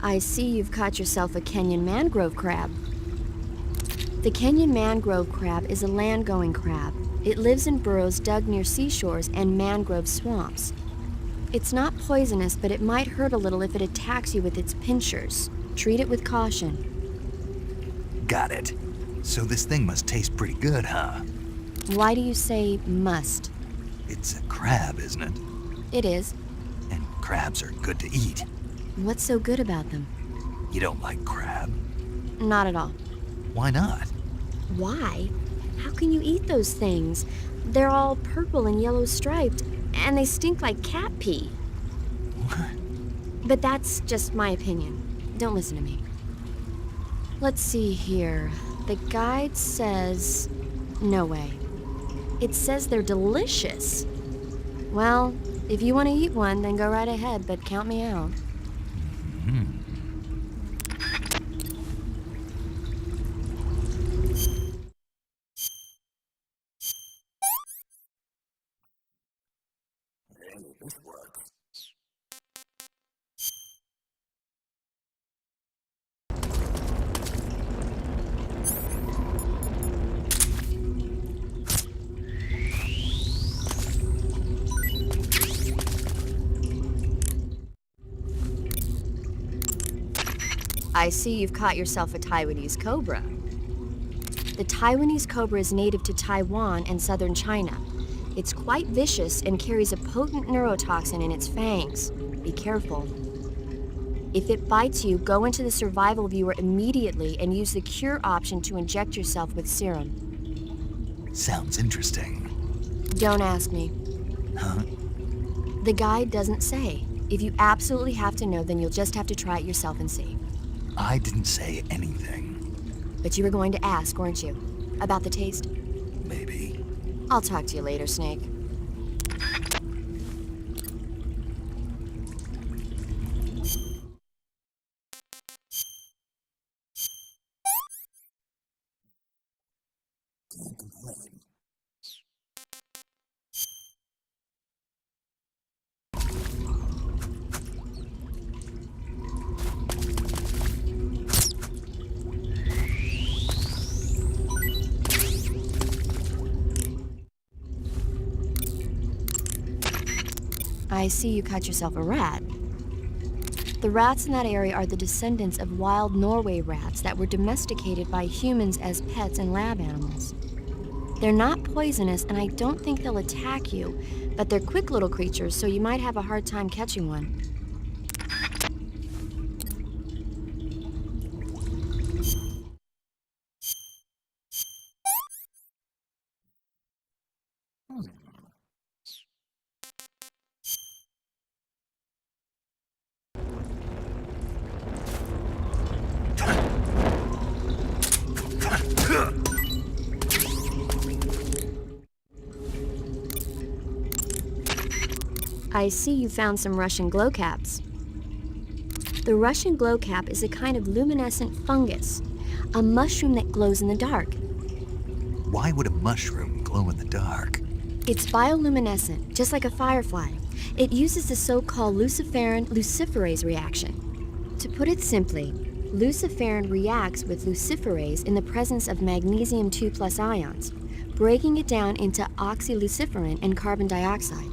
I see you've caught yourself a Kenyan mangrove crab. The Kenyan mangrove crab is a land-going crab. It lives in burrows dug near seashores and mangrove swamps. It's not poisonous, but it might hurt a little if it attacks you with its pinchers. Treat it with caution. Got it. So this thing must taste pretty good, huh? Why do you say must? It's a crab, isn't it? It is. And crabs are good to eat. What's so good about them? You don't like crab? Not at all. Why not? Why? How can you eat those things? They're all purple and yellow striped, and they stink like cat pee. What? But that's just my opinion. Don't listen to me. Let's see here. The guide says... No way. It says they're delicious. Well, if you want to eat one, then go right ahead, but count me out. I see you've caught yourself a Taiwanese cobra. The Taiwanese cobra is native to Taiwan and southern China. It's quite vicious and carries a potent neurotoxin in its fangs. Be careful. If it bites you, go into the survival viewer immediately and use the cure option to inject yourself with serum. Sounds interesting. Don't ask me. Huh? The guide doesn't say. If you absolutely have to know, then you'll just have to try it yourself and see. I didn't say anything. But you were going to ask, weren't you? About the taste? Maybe. I'll talk to you later, Snake. I see you caught yourself a rat. The rats in that area are the descendants of wild Norway rats that were domesticated by humans as pets and lab animals. They're not poisonous, and I don't think they'll attack you, but they're quick little creatures, so you might have a hard time catching one. I see you found some Russian glowcaps. The Russian glowcap is a kind of luminescent fungus, a mushroom that glows in the dark. Why would a mushroom glow in the dark? It's bioluminescent, just like a firefly. It uses the so-called luciferin luciferase reaction. To put it simply, luciferin reacts with luciferase in the presence of magnesium 2+ ions, breaking it down into oxyluciferin and carbon dioxide.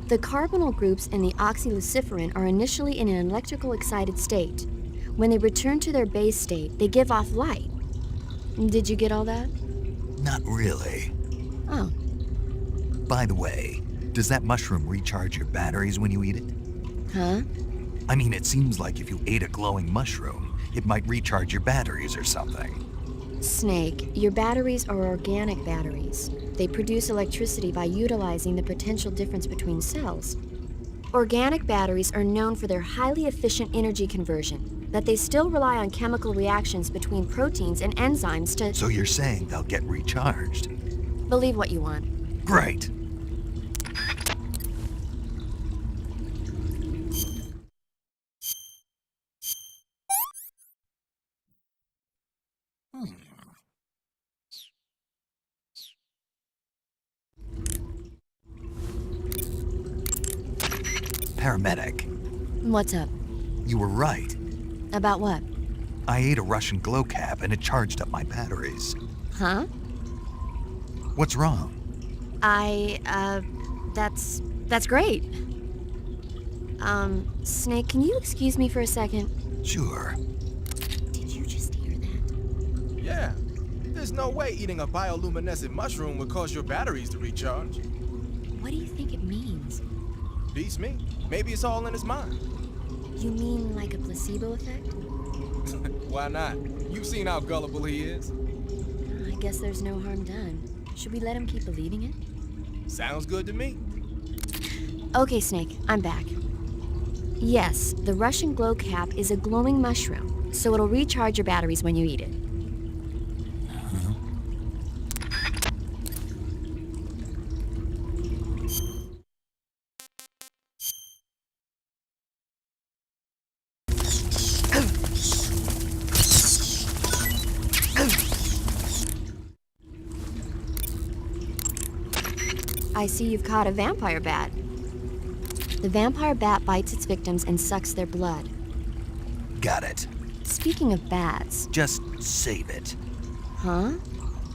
The carbonyl groups in the oxyluciferin are initially in an electrical excited state. When they return to their base state, they give off light. Did you get all that? Not really. Oh. By the way, does that mushroom recharge your batteries when you eat it? Huh? I mean, it seems like if you ate a glowing mushroom, it might recharge your batteries or something. Snake, your batteries are organic batteries. They produce electricity by utilizing the potential difference between cells. Organic batteries are known for their highly efficient energy conversion, but they still rely on chemical reactions between proteins and enzymes to... So you're saying they'll get recharged? Believe what you want. Great. Paramedic. What's up? You were right. About what? I ate a Russian glow cap and it charged up my batteries. Huh? What's wrong? That's great. Snake, can you excuse me for a second? Sure. Did you just hear that? Yeah. There's no way eating a bioluminescent mushroom would cause your batteries to recharge. What do you think it means? Beats me. Maybe it's all in his mind. You mean like a placebo effect? Why not? You've seen how gullible he is. I guess there's no harm done. Should we let him keep believing it? Sounds good to me. Okay, Snake, I'm back. Yes, the Russian glow cap is a glowing mushroom, so it'll recharge your batteries when you eat it. I see you've caught a vampire bat. The vampire bat bites its victims and sucks their blood. Got it. Speaking of bats, Just save it. huh?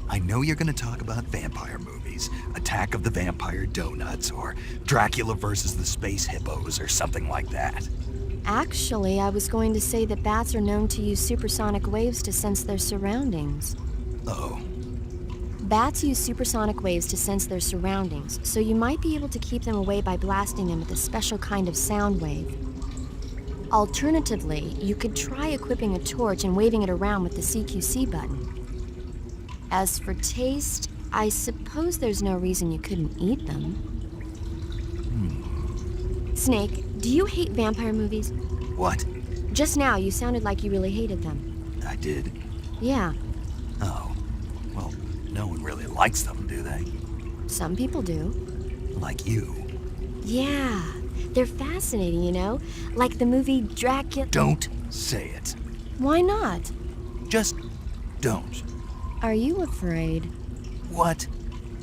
I know you're gonna talk about vampire movies, Attack of the Vampire Donuts, or Dracula versus the Space Hippos, or something like that. Actually, I was going to say that bats are known to use supersonic waves to sense their surroundings. Oh, Bats use supersonic waves to sense their surroundings, so you might be able to keep them away by blasting them with a special kind of sound wave. Alternatively, you could try equipping a torch and waving it around with the CQC button. As for taste, I suppose there's no reason you couldn't eat them. Snake, do you hate vampire movies? what? Just now, you sounded like you really hated them. I did? Yeah, Oh, well, no one really likes them, do they? some people do. Like you. Yeah, they're fascinating, you know? Like the movie Dracula. Don't say it. Why not? Just don't. Are you afraid? What?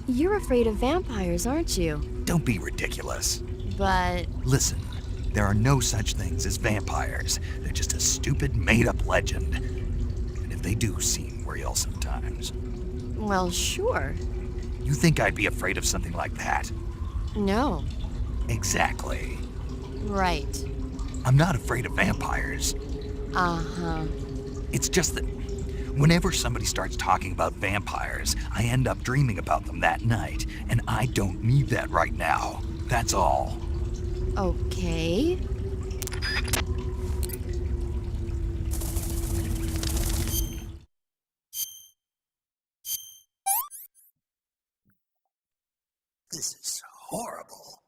You're afraid of vampires, aren't you? Don't be ridiculous. But Listen, there are no such things as vampires. They're just a stupid, made-up legend. And if they do seem real sometimes. well, sure. You think I'd be afraid of something like that? No. Exactly. Right. I'm not afraid of vampires. Uh-huh. It's just that whenever somebody starts talking about vampires, I end up dreaming about them that night, and I don't need that right now. That's all. Okay. This is horrible.